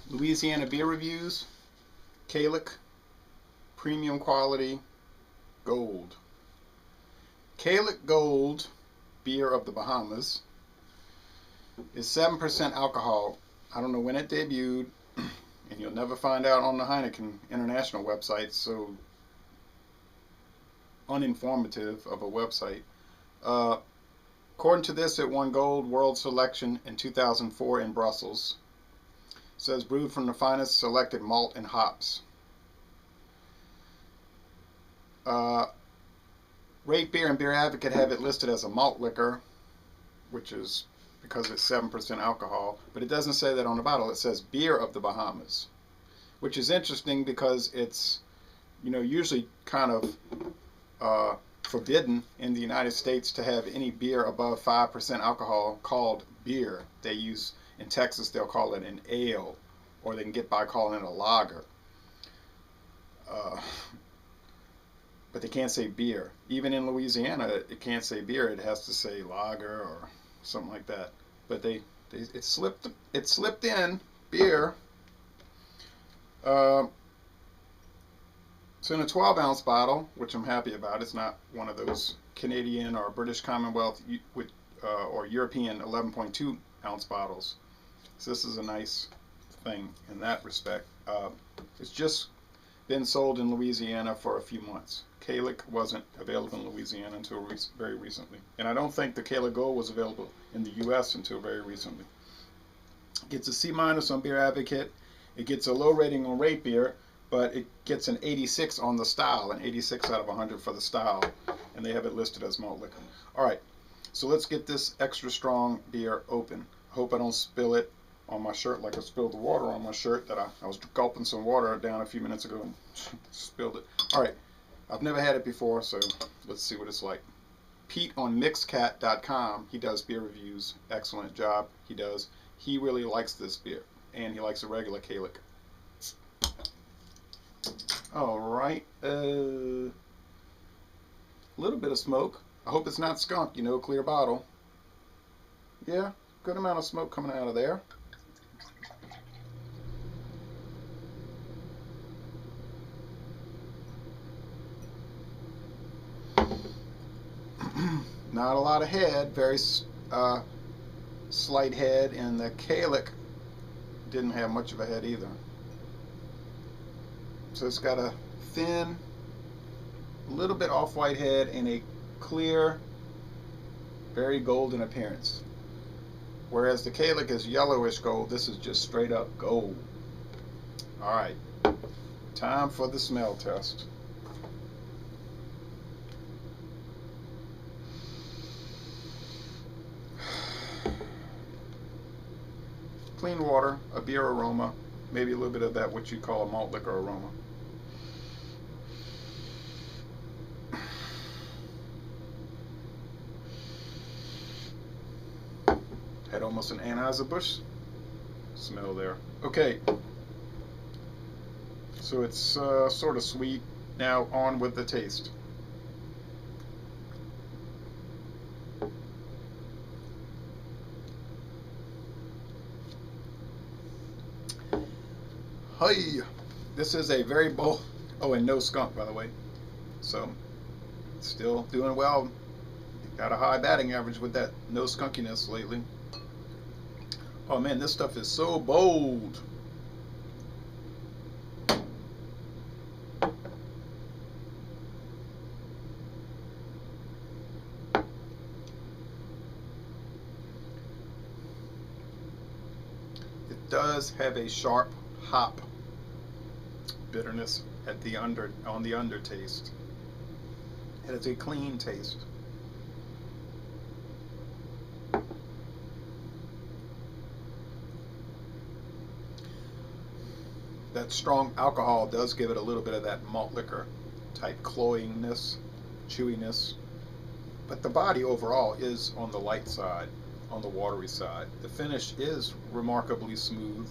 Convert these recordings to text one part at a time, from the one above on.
Louisiana beer reviews. Kalik, premium quality, gold. Kalik Gold, beer of the Bahamas, is 7% alcohol. I don't know when it debuted, and you'll never find out on the Heineken International website, so uninformative of a website. According to this, it won Gold World Selection in 2004 in Brussels. It says brewed from the finest selected malt and hops. Rate Beer and Beer Advocate have it listed as a malt liquor, which is because it's 7% alcohol, but it doesn't say that on the bottle. It says beer of the Bahamas, which is interesting because it's, usually kind of forbidden in the United States to have any beer above 5% alcohol called beer. They use, in Texas, they'll call it an ale, or they can get by calling it a lager. But they can't say beer. Even in Louisiana, it can't say beer. It has to say lager or something like that. But it slipped in beer. It's in a 12-ounce bottle, which I'm happy about. It's not one of those Canadian or British Commonwealth or European 11.2-ounce bottles. So this is a nice thing in that respect. It's just been sold in Louisiana for a few months. Kalik wasn't available in Louisiana until very recently. And I don't think the Kalik Gold was available in the U.S. until very recently. It gets a C- on Beer Advocate. It gets a low rating on Rate Beer, but it gets an 86 on the style, an 86 out of 100 for the style. And they have it listed as malt liquor. All right, so let's get this extra strong beer open. I hope I don't spill it on my shirt like I spilled the water on my shirt that I was gulping some water down a few minutes ago and spilled it. All right, I've never had it before, so let's see what it's like. Pete on mixcat.com, he does beer reviews. Excellent job he does. He really likes this beer, and he likes a regular Kalik. All right, a little bit of smoke. I hope it's not skunk, clear bottle. Yeah, good amount of smoke coming out of there. Not a lot of head, very slight head, and the Kalik didn't have much of a head either. So it's got a thin, little bit off-white head and a clear, very golden appearance. Whereas the Kalik is yellowish gold, this is just straight up gold. All right, time for the smell test. Clean water, a beer aroma, maybe a little bit of that what you call a malt liquor aroma. Had almost an Anheuser-Busch smell there. Okay, so it's sort of sweet. Now on with the taste. Hi, this is a very bold, oh, and no skunk, by the way. So, still doing well. Got a high batting average with that no skunkiness lately. Oh man, this stuff is so bold. It does have a sharp hop bitterness at on the undertaste. It has a clean taste. That strong alcohol does give it a little bit of that malt liquor type cloyingness, chewiness, but the body overall is on the light side, on the watery side. The finish is remarkably smooth,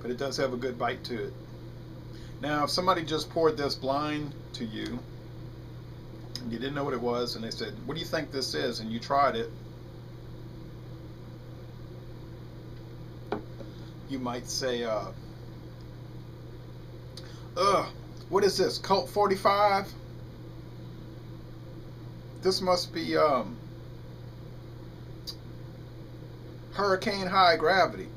but it does have a good bite to it. Now, if somebody just poured this blind to you, and you didn't know what it was, and they said, "What do you think this is?" and you tried it, you might say, what is this? Colt 45? This must be hurricane high gravity.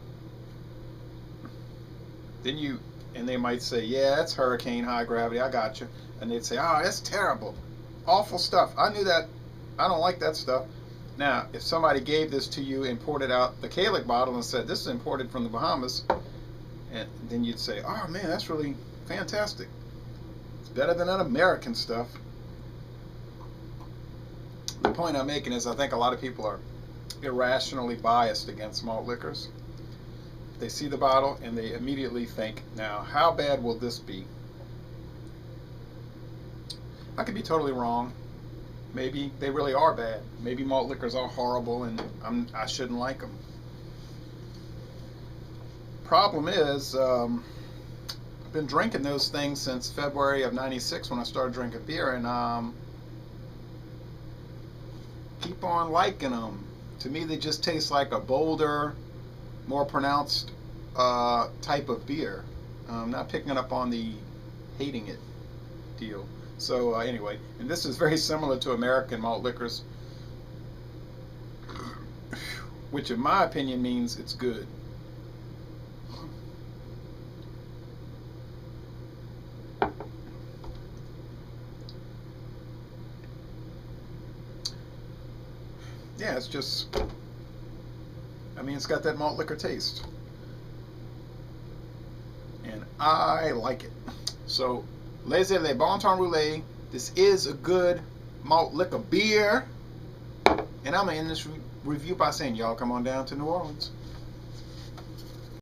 And they might say, yeah, it's hurricane high gravity, I got you. And they'd say, oh, that's terrible, awful stuff. I knew that. I don't like that stuff. Now, if somebody gave this to you and poured it out the Kalik bottle and said, this is imported from the Bahamas, and then you'd say, oh man, that's really fantastic. It's better than that American stuff. The point I'm making is I think a lot of people are irrationally biased against malt liquors. They see the bottle and they immediately think, now, how bad will this be? I could be totally wrong. Maybe they really are bad. Maybe malt liquors are horrible and I shouldn't like them. Problem is, I've been drinking those things since February of '96 when I started drinking beer, and keep on liking them. To me, they just taste like a bolder, more pronounced type of beer. I'm not picking up on the hating it deal. So anyway, and this is very similar to American malt liquors, which in my opinion means it's good. Yeah, it's just, I mean, it's got that malt liquor taste. And I like it. So, laissez-le bon temps roulé. This is a good malt liquor beer. And I'm going to end this review by saying, y'all come on down to New Orleans.